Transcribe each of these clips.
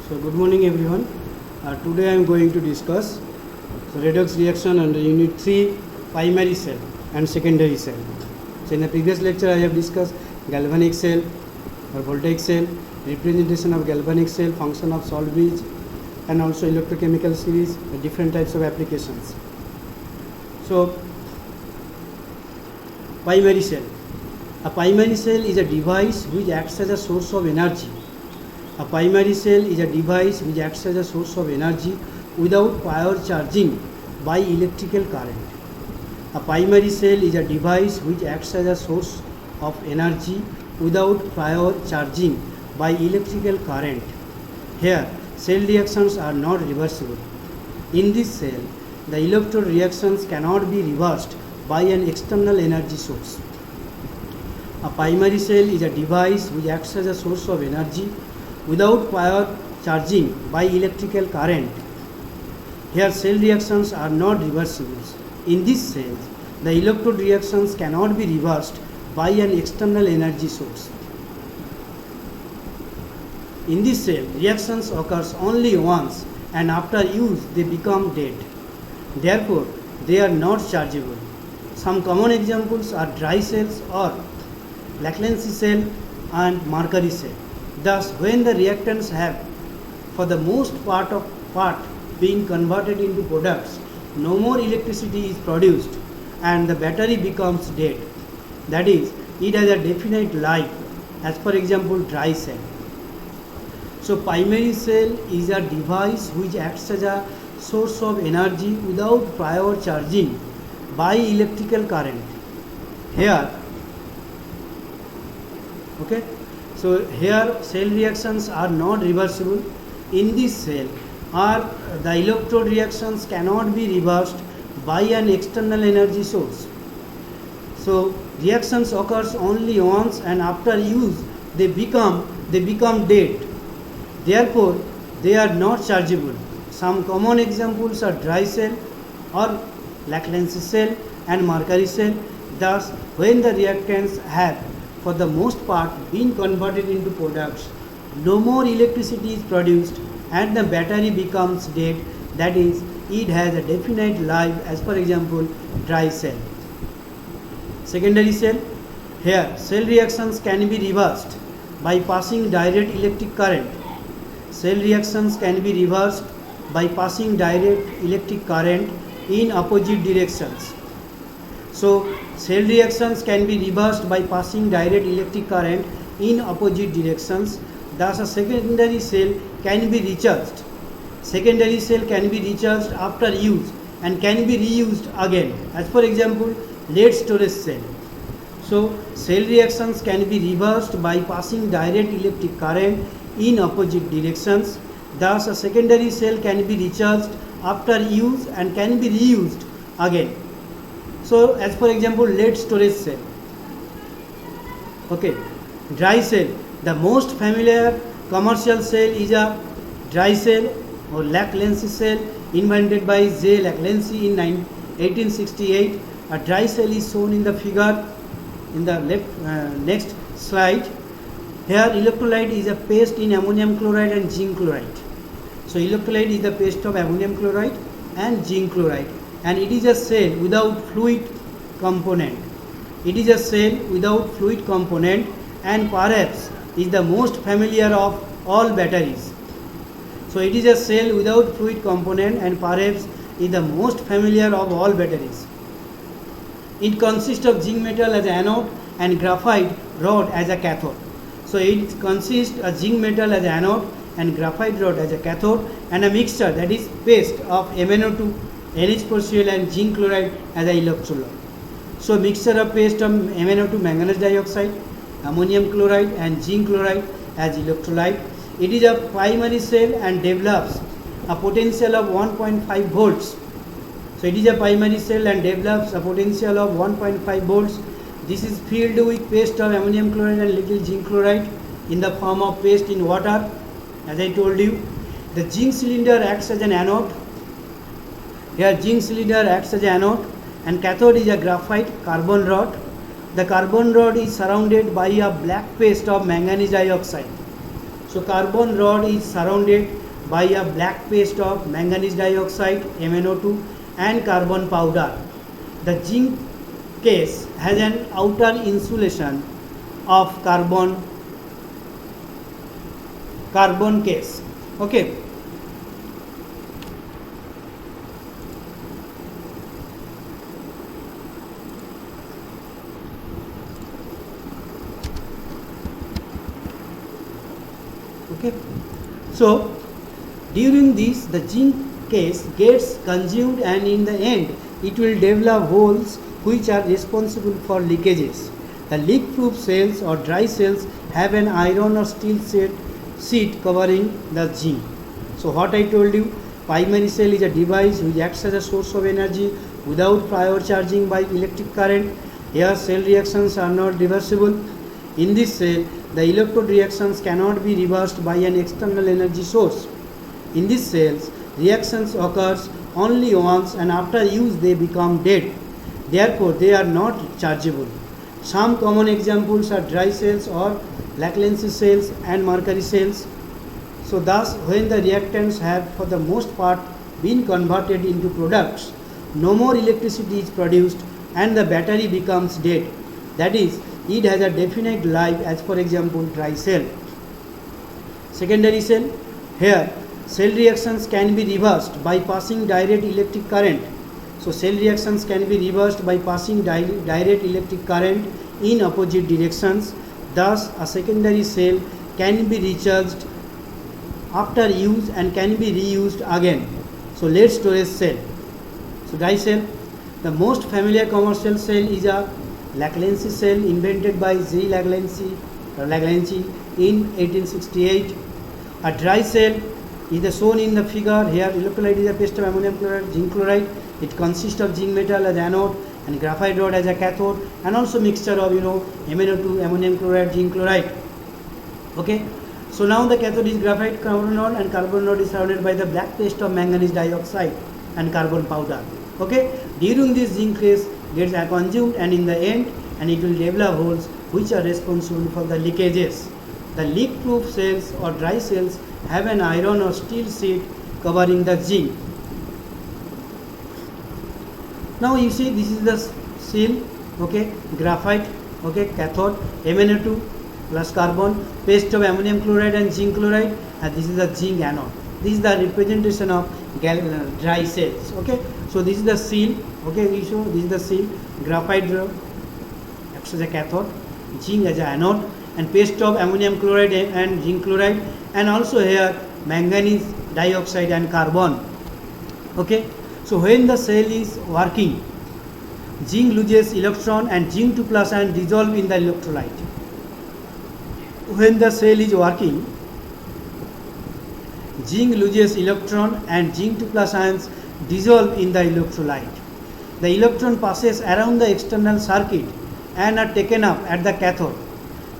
So good morning everyone. Today I am going to discuss redox reaction under unit 3 primary cell and secondary cell. So in the previous lecture I have discussed galvanic cell or voltaic cell, representation of galvanic cell, function of salt bridge and also electrochemical series, different types of applications. So primary cell. A primary cell is a device which acts as a source of energy. A primary cell is a device which acts as a source of energy without prior charging by electrical current. A primary cell is a device which acts as a source of energy without prior charging by electrical current. Here, cell reactions are not reversible. In this cell, the electrode reactions cannot be reversed by an external energy source. A primary cell is a device which acts as a source of energy without prior charging by electrical current. Here cell reactions are not reversible. In these cells, the electrode reactions cannot be reversed by an external energy source. In this cell, reactions occurs only once and after use they become dead. Therefore, they are not chargeable. Some common examples are dry cells or Laclancy cell and mercury cell. Thus, when the reactants have for the most part been converted into products, no more electricity is produced and the battery becomes dead. That is, it has a definite life, as for example dry cell. So primary cell is a device which acts as a source of energy without prior charging by electrical current. Here, so here cell reactions are not reversible. In this cell, the electrode reactions cannot be reversed by an external energy source. So reactions occurs only once and after use they become dead. Therefore, they are not chargeable. Some common examples are dry cell or Laclancy cell and mercury cell. Thus, when the reactants have for the most part been converted into products, no more electricity is produced and the battery becomes dead. That is, it has a definite life, as for example dry cell. Secondary cell. Here cell reactions can be reversed by passing direct electric current. Cell reactions can be reversed by passing direct electric current in opposite directions. So cell reactions can be reversed by passing direct electric current in opposite directions. Thus a secondary cell can be recharged. Secondary cell can be recharged after use and can be reused again, as for example lead storage cell. So cell reactions can be reversed by passing direct electric current in opposite directions. Thus a secondary cell can be recharged after use and can be reused again. So as for example lead storage cell. Dry cell. The most familiar commercial cell is a dry cell or Laclancy cell, invented by J. Laclancy in 1868. A dry cell is shown in the figure in the next slide. Here electrolyte is a paste in ammonium chloride and zinc chloride. So electrolyte is the paste of ammonium chloride and zinc chloride, and it is a cell without fluid component. It is a cell without fluid component and perhaps is the most familiar of all batteries. So it is a cell without fluid component and perhaps is the most familiar of all batteries. It consists of zinc metal as an anode and graphite rod as a cathode. So it consists of zinc metal as an anode and graphite rod as a cathode, and a mixture, that is paste of MnO2, NH4Cl and zinc chloride as an electrolyte. So mixture of paste of MnO2 manganese dioxide, ammonium chloride and zinc chloride as electrolyte. It is a primary cell and develops a potential of 1.5 volts. So it is a primary cell and develops a potential of 1.5 volts. This is filled with paste of ammonium chloride and little zinc chloride in the form of paste in water. As I told you, the zinc cylinder acts as an anode. Here zinc cylinder acts as an anode and cathode is a graphite carbon rod. The carbon rod is surrounded by a black paste of manganese dioxide. So carbon rod is surrounded by a black paste of manganese dioxide MnO2 and carbon powder. The zinc case has an outer insulation of carbon case. Okay. Okay. So during this, the zinc case gets consumed, and in the end it will develop holes which are responsible for leakages. The leak-proof cells or dry cells have an iron or steel sheet covering the zinc. So what I told you, primary cell is a device which acts as a source of energy without prior charging by electric current. Here cell reactions are not reversible. In this cell, the electrode reactions cannot be reversed by an external energy source. In these cells, reactions occurs only once, and after use they become dead. Therefore, they are not chargeable. Some common examples are dry cells or Laclancy cells and mercury cells. So thus, when the reactants have for the most part been converted into products, no more electricity is produced and the battery becomes dead. That is, it has a definite life, as for example dry cell. Secondary cell, here cell reactions can be reversed by passing direct electric current. So cell reactions can be reversed by passing direct electric current in opposite directions. Thus a secondary cell can be recharged after use and can be reused again. So lead storage cell. So dry cell, the most familiar commercial cell is a Laclancy cell invented by J. Laclancy in 1868. A dry cell is shown in the figure. Here electrolyte is a paste of ammonium chloride, zinc chloride. It consists of zinc metal as anode and graphite rod as a cathode, and also mixture of MnO2, ammonium chloride, zinc chloride. Okay. So now the cathode is graphite carbon rod, and carbon rod is surrounded by the black paste of manganese dioxide and carbon powder. Okay. During this zinc case gets consumed, and in the end it will develop holes which are responsible for the leakages. The leak-proof cells or dry cells have an iron or steel sheet covering the zinc. Now you see, this is the seal, okay, graphite, okay, cathode, MnO2 plus carbon, paste of ammonium chloride and zinc chloride, and this is the zinc anode. This is the representation of dry cells. Okay, so this is the seal. Okay, we show this is the seal, graphite acts as a cathode, zinc as an anode, and paste of ammonium chloride and zinc chloride, and also here manganese dioxide and carbon. Okay, so when the cell is working, zinc loses electron and zinc 2 plus ion dissolve in the electrolyte. When the cell is working, zinc loses electron and zinc 2 plus ions dissolve in the electrolyte. The electron passes around the external circuit and are taken up at the cathode.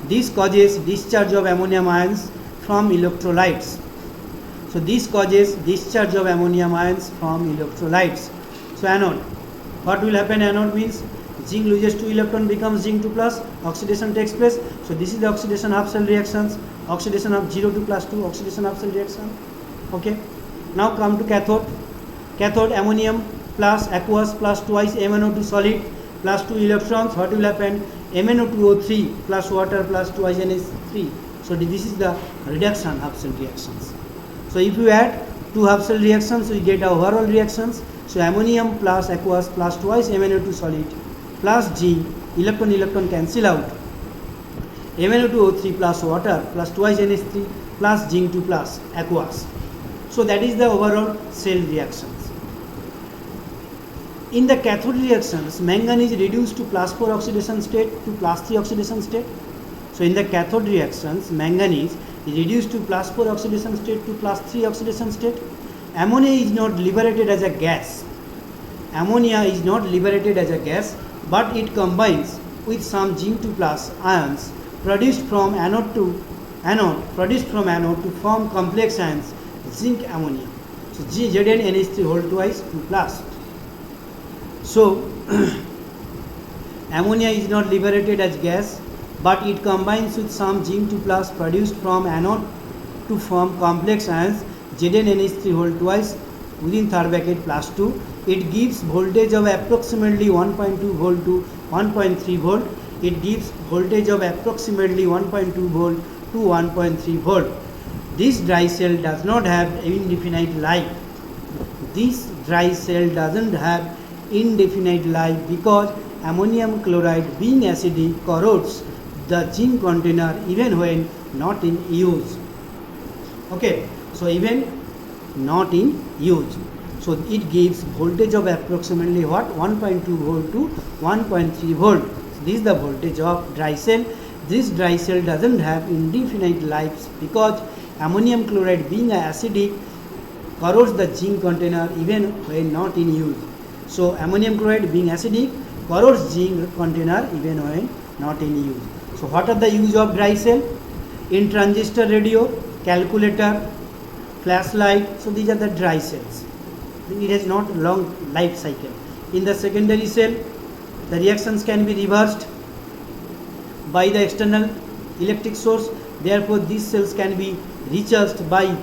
This causes discharge of ammonium ions from electrolytes. So this causes discharge of ammonium ions from electrolytes. So anode, what will happen? Anode means zinc loses 2 electron, becomes zinc 2 plus, oxidation takes place. So this is the oxidation half cell reactions, oxidation of 0 2 plus 2, oxidation half cell reaction. Okay, now come to cathode. Cathode, ammonium plus aqueous plus twice MnO2 solid plus 2 electrons. What will happen? MnO2O3 plus water plus twice NH3. So this is the reduction half cell reactions. So if you add two half cell reactions, we get overall reactions. So ammonium plus aqueous plus twice MnO2 solid plus zinc, electron cancel out, MnO2O3 plus water plus twice NH3 plus zinc 2 plus aqueous. So that is the overall cell reactions. In the cathode reactions, manganese is reduced to plus 4 oxidation state to plus 3 oxidation state. So in the cathode reactions, manganese is reduced to plus 4 oxidation state to plus 3 oxidation state. Ammonia is not liberated as a gas. Ammonia is not liberated as a gas, but it combines with some zinc 2 plus ions produced from anode to form complex ions zinc ammonia. So ZnNH3 whole twice 2 plus. So ammonia is not liberated as gas, but it combines with some zinc 2 plus produced from anode to form complex ions ZnNH3 whole twice within third bracket plus 2. It gives voltage of approximately 1.2 volt to 1.3 volt. It gives voltage of approximately 1.2 volt to 1.3 volt. This dry cell does not have indefinite life. This dry cell doesn't have indefinite life because ammonium chloride being acidic corrodes the zinc container even when not in use. Okay, so even not in use. So it gives voltage of approximately what? 1.2 volt to 1.3 volt. So this is the voltage of dry cell. This dry cell doesn't have indefinite lives because ammonium chloride being acidic corrodes the zinc container even when not in use. So ammonium chloride being acidic corrodes zinc container even when not in use. So what are the use of dry cell? In transistor radio, calculator, flashlight, so these are the dry cells. It has not long life cycle. In the secondary cell, the reactions can be reversed by the external electric source. Therefore, these cells can be recharged by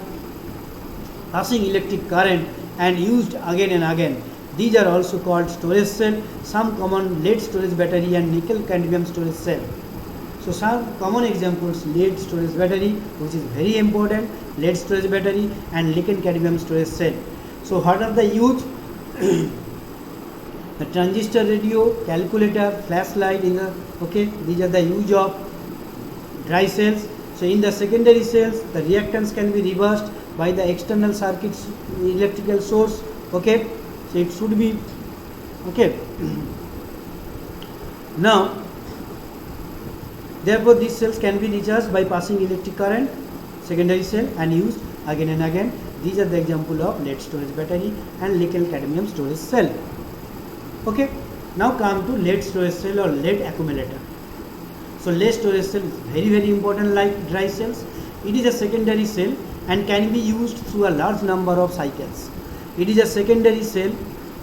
passing electric current and used again and again. These are also called storage cell. Some common lead storage battery and nickel cadmium storage cell. So some common examples: lead storage battery, which is very important, lead storage battery and nickel cadmium storage cell. So what are the use? The transistor radio, calculator, flashlight in the these are the use of dry cells. So in the secondary cells, the reactants can be reversed by the external circuits electrical source. Okay, so it should be okay. Now, therefore, these cells can be recharged by passing electric current, secondary cell, and used again and again. These are the example of lead storage battery and nickel cadmium storage cell. Okay, now come to lead storage cell or lead accumulator. So lead storage cell is very important like dry cells. It is a secondary cell and can be used through a large number of cycles. It is a secondary cell.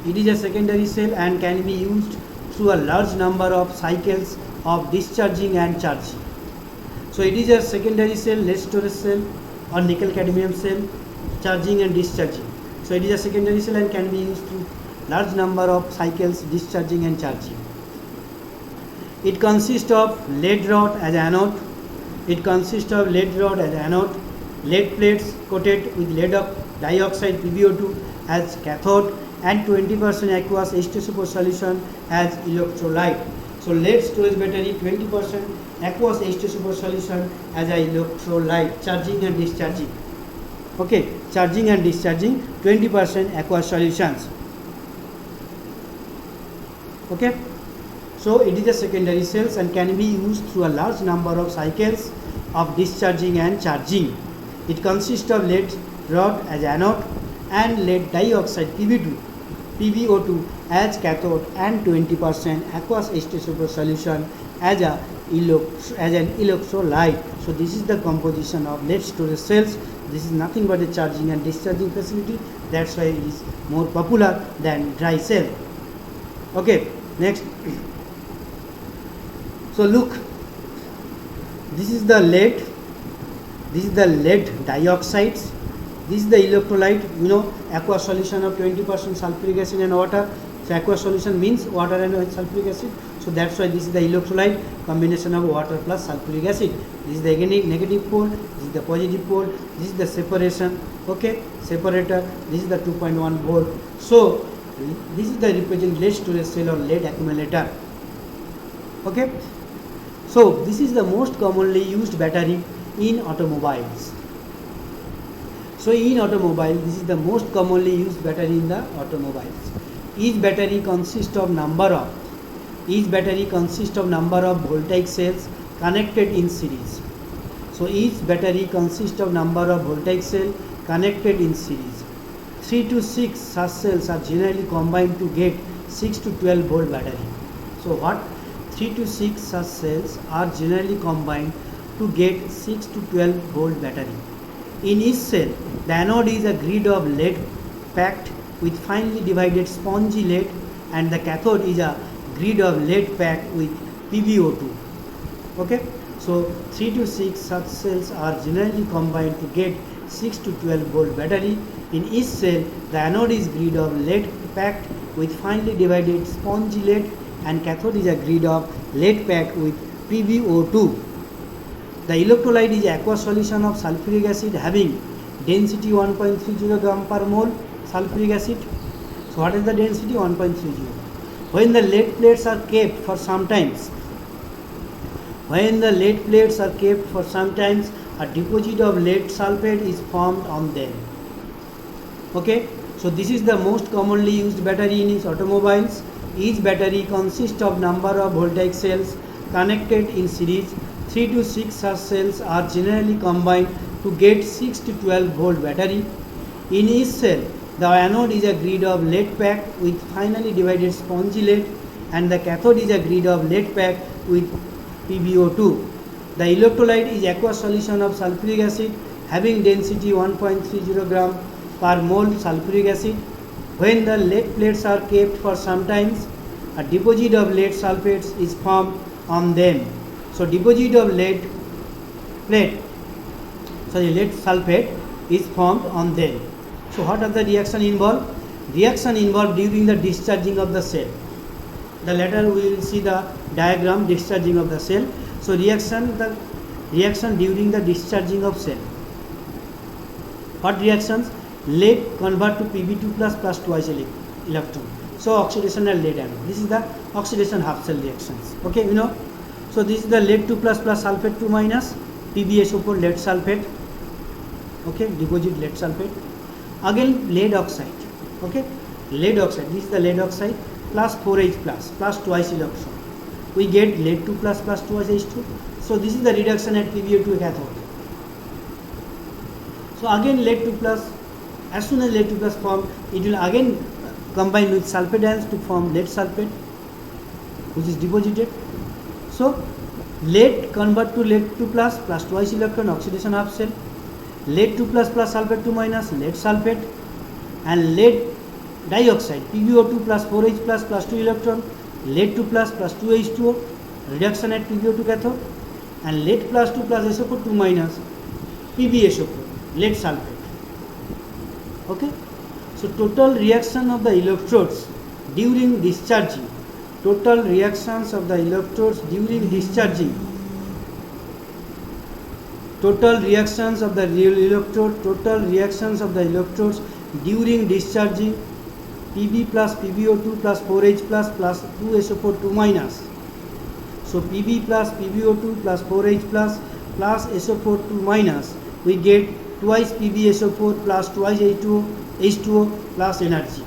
It is a secondary cell and can be used through a large number of cycles of discharging and charging. So it is a secondary cell, lead storage cell or nickel cadmium cell, charging and discharging. So it is a secondary cell and can be used through large number of cycles, discharging and charging. It consists of lead rod as anode. It consists of lead rod as anode, lead plates coated with lead dioxide PbO2 as cathode, and 20% aqueous H2SO4 solution as electrolyte. So lead storage battery 20% aqueous H2SO4 solution as a electrolyte, charging and discharging. Okay, charging and discharging 20% aqueous solutions. Okay, so it is a secondary cells and can be used through a large number of cycles of discharging and charging. It consists of lead rod as anode and lead dioxide PbO2 as cathode and 20% aqueous H2SO4 solution as an electrolyte. So this is the composition of lead storage cells. This is nothing but a charging and discharging facility. That's why it is more popular than dry cell. Okay, next. So look, this is the lead. This is the lead dioxides. This is the electrolyte, aqueous solution of 20% sulfuric acid and water. So aqueous solution means water and sulfuric acid. So that's why this is the electrolyte, combination of water plus sulfuric acid. This is the negative pole, this is the positive pole, this is the separation, okay, separator, this is the 2.1 volt. So this is the represent lead storage cell or lead accumulator. Okay, so this is the most commonly used battery in automobiles. So in automobile, this is the most commonly used battery in the automobiles. Each battery consists of number of voltaic cells connected in series. So each battery consists of number of voltaic cells connected in series. 3 to 6 such cells are generally combined to get 6 to 12 volt battery. So what? 3 to 6 such cells are generally combined to get 6 to 12 volt battery. In each cell, the anode is a grid of lead packed with finely divided spongy lead, and the cathode is a grid of lead packed with PbO2. Okay, So 3 to 6 such cells are generally combined to get 6 to 12 volt battery. In each cell, the anode is grid of lead packed with finely divided spongy lead, and cathode is a grid of lead packed with PbO2. The electrolyte is aqueous solution of sulfuric acid having density 1.30 gram per mole sulfuric acid. So what is the density? 1.30. When the lead plates are kept for some times, a deposit of lead sulfate is formed on them. Okay, so this is the most commonly used battery in its automobiles. Each battery consists of number of voltaic cells connected in series. 3 to 6 such cells are generally combined to get 6 to 12 volt battery. In each cell, the anode is a grid of lead packed with finely divided spongy lead, and the cathode is a grid of lead packed with PbO2. The electrolyte is aqueous solution of sulfuric acid having density 1.30 gram per mole sulfuric acid. When the lead plates are kept for some times, a deposit of lead sulfates is formed on them. So deposit of lead sulfate is formed on them. So what are the reaction involved? Reaction involved during the discharging of the cell. The later we will see the diagram discharging of the cell. So reaction during the discharging of cell. What reactions? Lead convert to Pb2 plus twice electron. So oxidation and lead anode. This is the oxidation half cell reactions. Okay, you know. So this is the lead 2 plus sulfate 2 minus PbSO4 lead sulfate. Okay, deposit lead sulfate. Again lead oxide. Okay, lead oxide. This is the lead oxide plus 4H plus twice electron. We get lead 2 plus twice H2. So this is the reduction at PbO2 cathode. So again lead 2 plus, as soon as lead 2 plus form, it will again combine with sulfate ions to form lead sulfate, which is deposited. So lead convert to lead 2 plus twice electron, oxidation half cell. Lead 2 plus sulfate 2 minus lead sulfate, and lead dioxide PbO2 plus 4H plus 2 electron, lead 2 plus 2 H2O, reduction at PbO2 cathode, and lead plus 2 plus SO4 2 minus PbSO4 lead sulfate. Okay, so total reaction of the electrodes during discharging, total reactions of the electrodes during discharging, total reactions of the electrodes during discharging, Pb plus PbO2 plus 4H plus 2 SO4 2 minus. So Pb plus PbO2 plus 4H plus SO4 2 minus, we get twice PbSO4 plus twice H2O plus energy.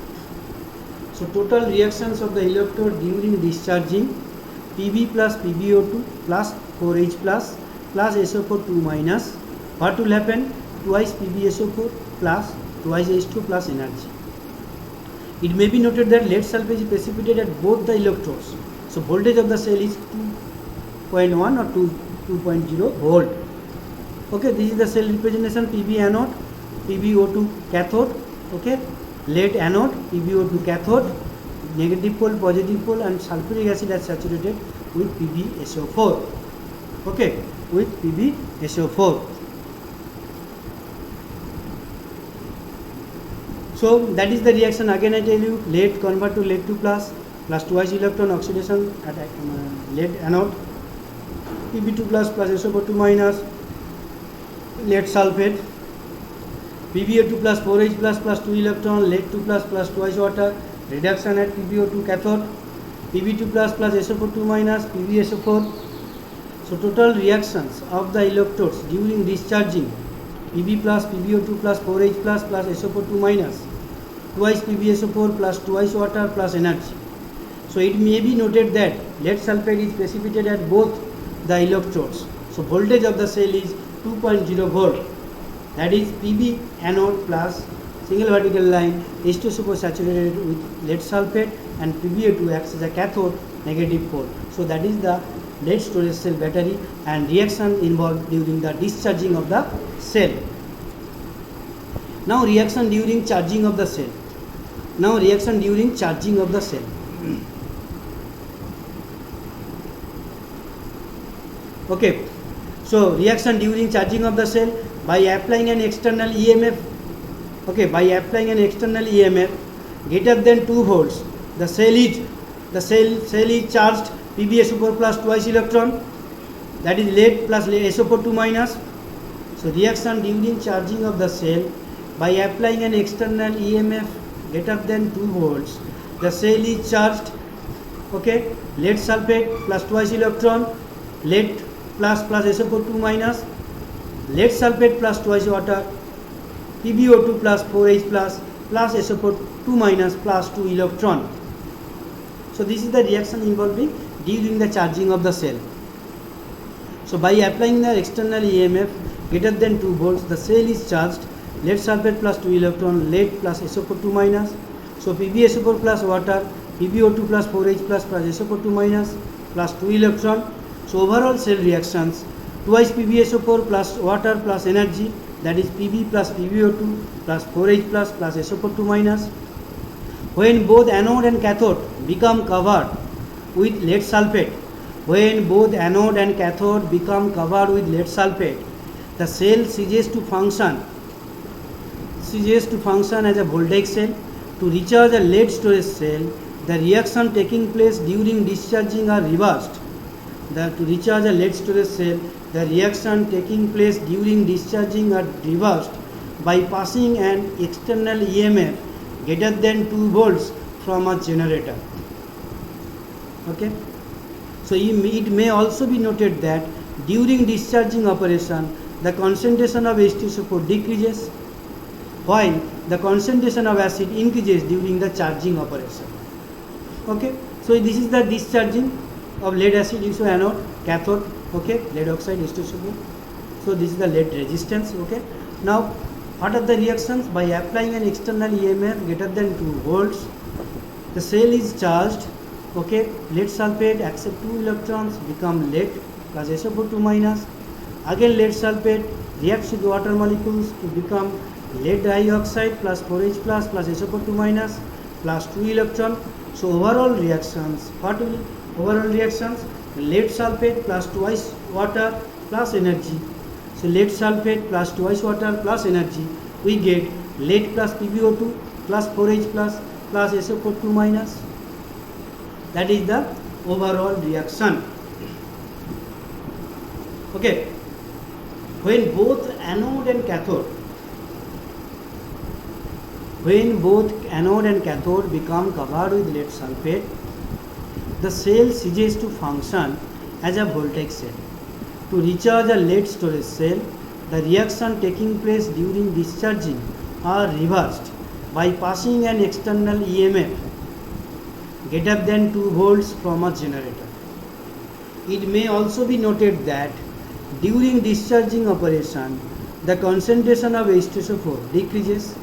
So total reactions of the electrode during discharging, Pb plus PbO2 plus 4H plus SO4 2 minus, what will happen? Twice PbSO4 plus twice H2 plus energy. It may be noted that lead sulfate is precipitated at both the electrodes. So voltage of the cell is 2.1 or 2.0 volt. Okay, this is the cell representation. Pb anode, PbO2 cathode. Okay, lead anode, PbO2 cathode, negative pole, positive pole, and sulfuric acid are saturated with PbSO4. Okay, with PbSO4. So that is the reaction. Again I tell you, lead convert to lead 2 plus twice electron, oxidation at lead anode, Pb2 plus SO4 2 minus lead sulfate, PbO2 plus 4H plus 2 electron, lead 2 plus twice water, reduction at PbO2 cathode, Pb2 plus SO4 2 minus PbSO4. So total reactions of the electrodes during discharging, Pb plus PbO2 plus 4H plus SO4 2 minus, twice PbSO4 plus twice water plus energy. So it may be noted that lead sulfate is precipitated at both the electrodes. So voltage of the cell is 2.0 volt. That is Pb anode plus single vertical line H2SO4 saturated with lead sulfate, and PbO2 acts as a cathode, negative pole. So that is the lead storage cell battery, and reaction involved during the discharging of the cell. Now reaction during charging of the cell. Okay, So reaction during charging of the cell by applying an external EMF. Okay, by applying an external EMF greater than 2 volts, the cell is charged PbSO4 plus twice electron, that is lead plus SO4 2 minus. So reaction during charging of the cell by applying an external EMF greater than 2 volts, the cell is charged, okay, lead sulfate plus twice electron, lead plus SO4 2 minus, lead sulfate plus twice water, PbO2 plus 4H plus SO4 2 minus plus 2 electron. So this is the reaction involving during the charging of the cell. So by applying the external EMF greater than 2 volts, the cell is charged lead sulfate plus 2 electron, lead plus SO4 2 minus. So PbSO4 plus water, PbO2 plus 4H plus SO4 2 minus plus 2 electron. So overall cell reactions twice PbSO4 plus water plus energy, that is Pb plus PbO2 plus 4H plus SO4 2 minus. When both anode and cathode become covered with lead sulfate, when both anode and cathode become covered with lead sulfate, the cell ceases to function as a voltaic cell. To recharge a lead storage cell, the reaction taking place during discharging are reversed. To recharge a lead storage cell, the reaction taking place during discharging are reversed by passing an external EMF greater than 2 volts from a generator. Okay. So it may also be noted that during discharging operation, the concentration of H2SO4 decreases while the concentration of acid increases during the charging operation. Okay. So this is the discharging of lead acid into anode, cathode, okay, lead oxide H2SO4. So this is the lead resistance. Okay. Now what are the reactions? By applying an external EMF greater than 2 volts, the cell is charged, okay, lead sulfate accept 2 electrons, become lead plus SO4 2 minus. Again lead sulfate reacts with water molecules to become lead dioxide plus 4H plus SO4 2 minus plus 2 electron. So overall reactions, what will overall reactions? Lead sulfate plus twice water plus energy. So lead sulfate plus twice water plus energy, we get lead plus PbO2 plus 4H plus SO4 2 minus. That is the overall reaction. Okay. When both anode and cathode become covered with lead sulfate, the cell ceases to function as a voltaic cell. To recharge a lead storage cell, the reaction taking place during discharging are reversed by passing an external EMF greater than 2 volts from a generator. It may also be noted that during discharging operation, the concentration of H2SO4 decreases.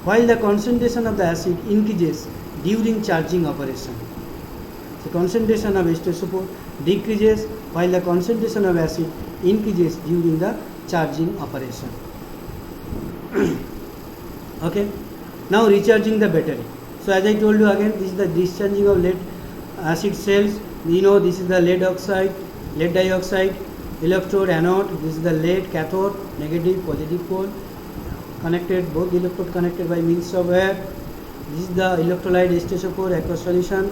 While the concentration of the acid increases during charging operation. The concentration of H2SO4 decreases while the concentration of acid increases during the charging operation. Okay. Now recharging the battery. So as I told you again, this is the discharging of lead acid cells. We know this is the lead dioxide, electrode, anode. This is the lead cathode, negative, positive pole connected, both electrode connected by means of air. This is the electrolyte H2SO4 aqueous solution.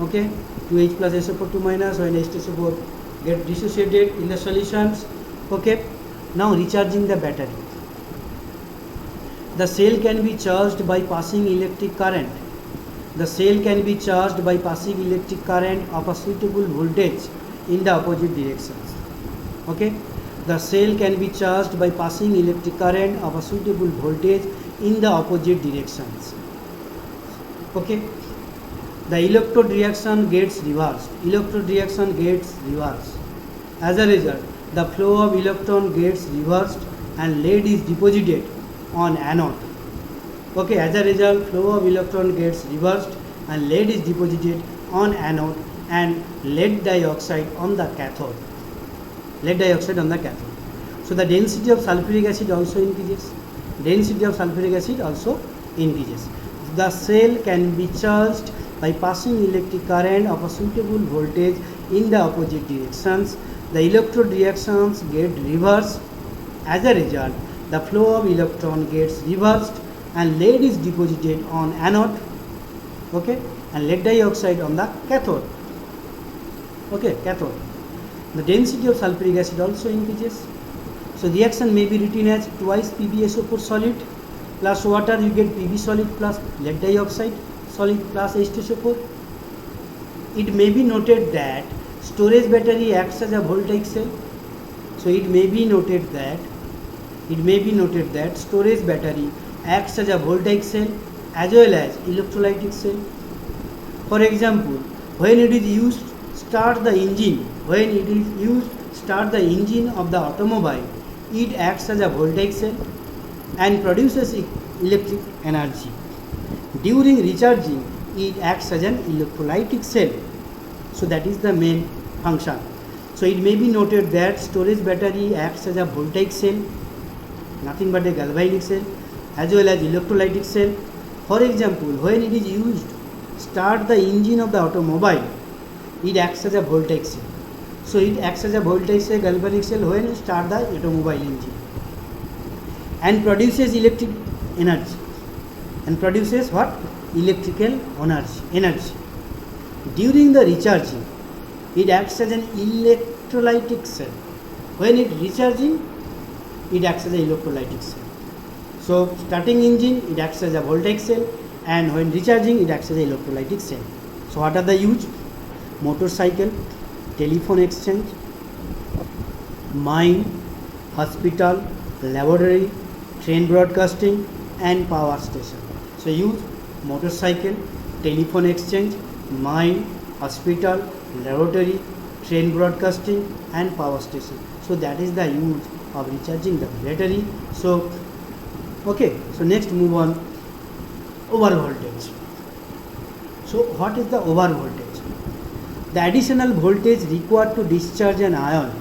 Okay, 2H plus SO4 2 minus when H2SO4 get dissociated in the solutions. Okay. Now recharging the battery. The cell can be charged by passing electric current. The cell can be charged by passing electric current of a suitable voltage in the opposite directions. Okay. The cell can be charged by passing electric current of a suitable voltage in the opposite directions. Okay. The electrode reaction gets reversed. As a result, the flow of electron gets reversed and lead is deposited on anode. Okay, as a result, flow of electron gets reversed and lead is deposited on anode and lead dioxide on the cathode. So the density of sulfuric acid also increases. The cell can be charged by passing electric current of a suitable voltage in the opposite directions, the electrode reactions get reversed. As a result, the flow of electron gets reversed and lead is deposited on anode, okay, and lead dioxide on the cathode, okay, cathode. The density of sulfuric acid also increases. So reaction may be written as twice PbSO4 solid plus water, you get Pb solid plus lead dioxide solid plus H2SO4. It may be noted that storage battery acts as a voltaic cell. So it may be noted that storage battery acts as a voltaic cell as well as electrolytic cell. For example, when it is used start the engine of the automobile, it acts as a voltaic cell and produces electric energy. During recharging, it acts as an electrolytic cell. So that is the main function. So it may be noted that storage battery acts as a voltaic cell, nothing but a galvanic cell, as well as electrolytic cell. For example, when it is used start the engine of the automobile, it acts as a voltaic cell. So it acts as a voltaic cell, galvanic cell when you start the automobile engine, and produces electric energy. And produces what? Electrical energy. During the recharging, it acts as an electrolytic cell. When it recharging, it acts as an electrolytic cell. So starting engine, it acts as a voltaic cell, and when recharging, it acts as an electrolytic cell. So what are the use? Motorcycle, telephone exchange, mine, hospital, laboratory, train broadcasting, and power station. So use motorcycle, telephone exchange, mine, hospital, laboratory, train broadcasting, and power station. So that is the use of recharging the battery. So okay, so next move on, overvoltage. So what is the overvoltage? The additional voltage required to discharge an ion.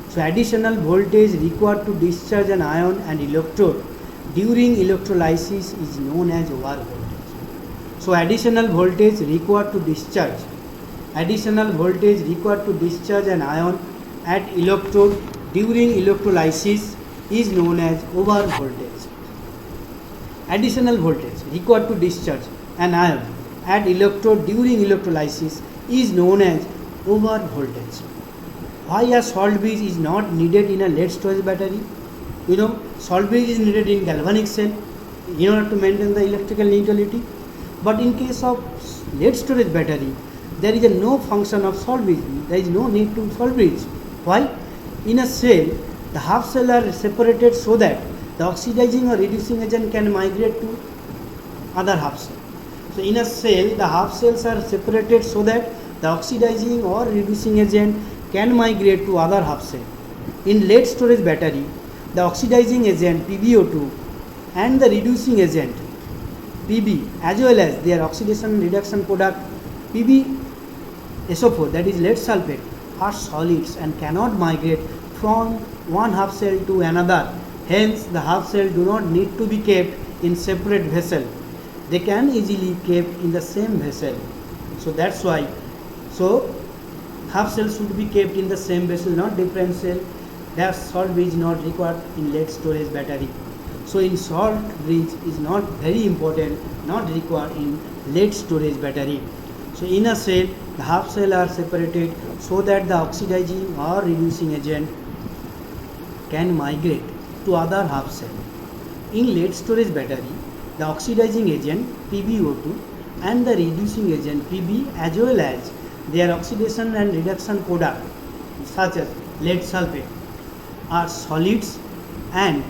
So additional voltage required to discharge an ion and electrode during electrolysis is known as overvoltage. So additional voltage required to discharge an ion at electrode during electrolysis is known as overvoltage. Additional voltage required to discharge an ion at electrode during electrolysis is known as overvoltage. Why a salt bridge is not needed in a lead storage battery? You know, salt bridge is needed in galvanic cell in order to maintain the electrical neutrality. But in case of lead storage battery, there is no function of salt bridge. There is no need to salt bridge. Why? In a cell, the half cell are separated so that the oxidizing or reducing agent can migrate to other half cell. So in a cell, the half cells are separated so that the oxidizing or reducing agent can migrate to other half cell. In lead storage battery, the oxidizing agent PbO2 and the reducing agent Pb as well as their oxidation reduction product PbSO4, that is lead sulfate, are solids and cannot migrate from one half cell to another. Hence, the half cell do not need to be kept in separate vessel. They can easily kept in the same vessel. So that's why. So half cells should be kept in the same vessel, not different cell. Their salt bridge not required in lead storage battery. So in salt bridge is not very important, not required in lead storage battery. So in a cell, the half cell are separated so that the oxidizing or reducing agent can migrate to other half cell. In lead storage battery, the oxidizing agent PbO2 and the reducing agent Pb as well as their oxidation and reduction product such as lead sulfate are solids and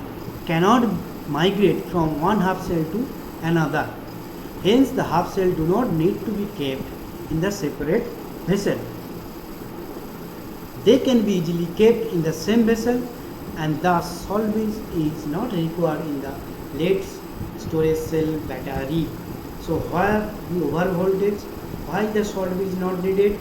cannot migrate from one half cell to another. Hence, the half cell do not need to be kept in the separate vessel. They can be easily kept in the same vessel, and thus salt bridge is not required in the lead storage cell battery. So where the overvoltage, why the salt bridge is not needed?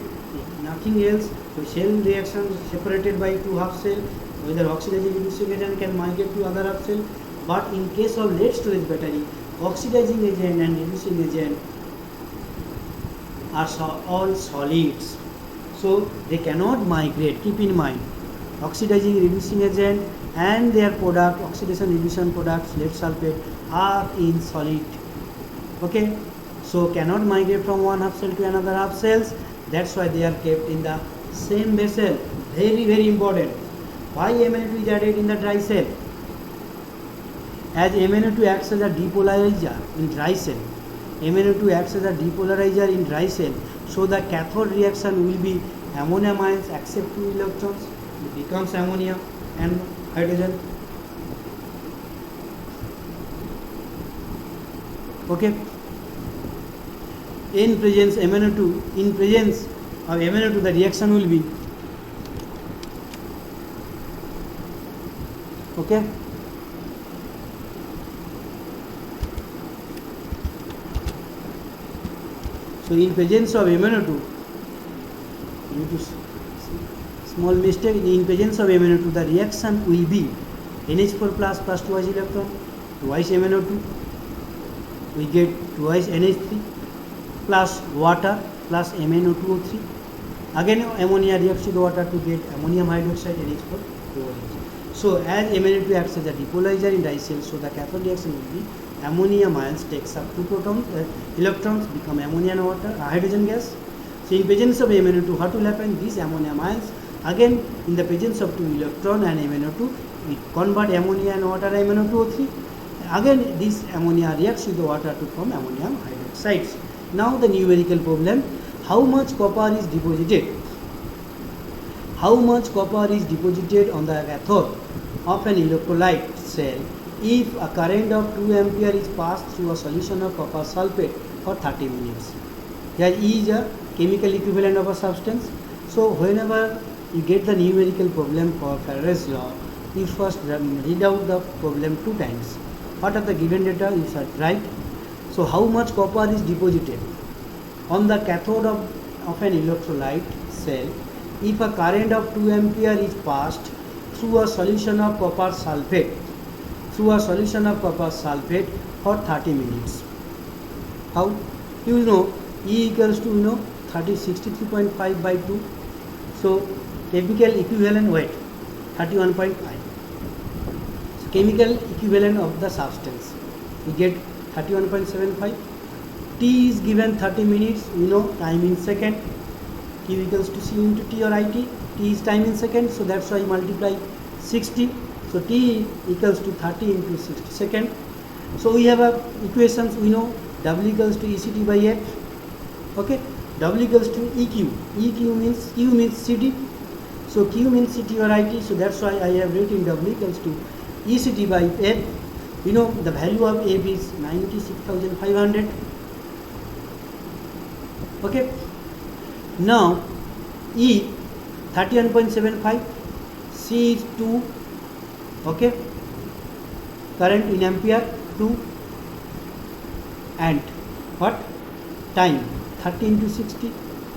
Nothing else. So cell reaction separated by two half cell, whether oxidizing reducing agent can migrate to other half cell. But in case of lead storage battery, oxidizing agent and reducing agent are all solids. So they cannot migrate. Keep in mind, oxidizing reducing agent and their product, oxidation reduction products, lead sulfate, are in solid. Okay, so cannot migrate from one half cell to another half cells. That's why they are kept in the same vessel. Very important. Why MnO2 is added in the dry cell? As MnO2 acts as a depolarizer in dry cell, MnO2 acts as a depolarizer in dry cell, so the cathode reaction will be ammonium ions accept 2 electrons, it becomes ammonia and hydrogen. Okay. In presence of MnO2, the reaction will be, okay. So in presence of MnO2, due to small mistake, in presence of MnO2, the reaction will be NH4 plus twice electron, twice MnO2, we get twice NH3 plus water plus MnO2O3. Again ammonia reacts with water to get ammonium hydroxide NH4 OH. So as MnO2 acts as a depolarizer in dry cell, so the cathode reaction will be ammonium ions takes up 2 electrons, become ammonia and water, hydrogen gas. So in presence of MnO2, what will happen? These ammonium ions, again in the presence of 2 electron and MnO2, it convert ammonia and water MnO2O3. Again this ammonia reacts with the water to form ammonium hydroxides. Now the numerical problem, how much copper is deposited? How much copper is deposited on the cathode of an electrolyte cell if a current of 2 ampere is passed through a solution of copper sulfate for 30 minutes? Here E is a chemical equivalent of a substance. So whenever you get the numerical problem for Faraday's law, you first read out the problem 2 times. What are the given data? You should write. So how much copper is deposited on the cathode of an electrolyte cell if a current of 2 ampere is passed through a solution of copper sulfate for 30 minutes. How? You know E equals to 63.5 by 2. So chemical equivalent weight 31.5. So chemical equivalent of the substance, we get 31.75. T is given 30 minutes, time in second. Q equals to C into T or IT. T is time in second, so that's why multiply 60. So T equals to 30 into 60 second. So we have equations, we know W equals to ECT by F. Okay, W equals to EQ. Q means CD. So Q means CT or IT. So that's why I have written W equals to ECT by F. The value of F is 96,500. Okay. Now E 31.75, C is 2. Okay. Current in ampere 2, and what? Time 30 into 60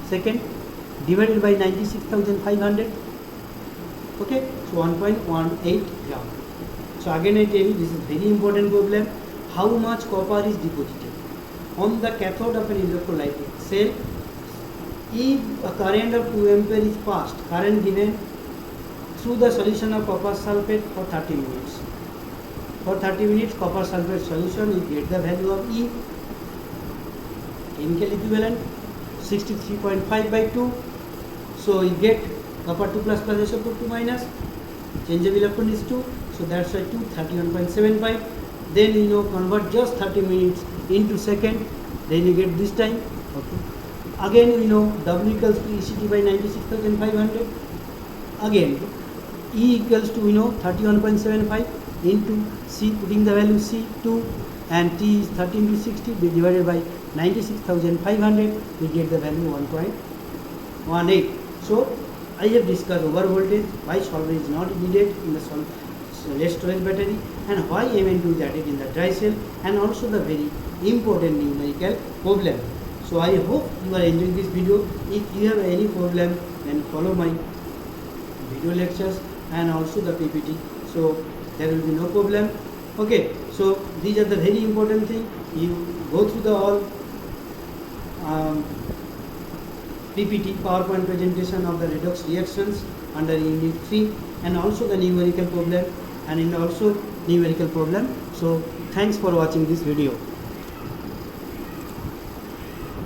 second divided by 96,500. Okay. So 1.18 gram. So again I tell you, this is very important problem. How much copper is deposited on the cathode of an electrolyte cell if a current of 2 ampere is passed, current given through the solution of copper sulfate for 30 minutes. For 30 minutes copper sulfate solution, you get the value of E. Chemical equivalent 63.5 by 2. So you get copper 2 plus SO2 2 minus, change of electron is 2. So that's why 2 31.75. Then convert just 30 minutes into second. Then you get this time. Okay. Again W equals to ECT by 96,500. Again E equals to 31.75 into C, putting the value C 2, and T is 30 into 60 divided by 96,500. We get the value 1.18. So I have discussed over voltage, why solver is not needed in the lead storage battery, and why Mn2 is added in the dry cell, and also the very important numerical problem. So I hope you are enjoying this video. If you have any problem, then follow my video lectures and also the PPT. So there will be no problem. Okay. So these are the very important thing. You go through the all PPT, PowerPoint presentation of the redox reactions under unit 3, and also the numerical problem, and in also numerical problem. So thanks for watching this video.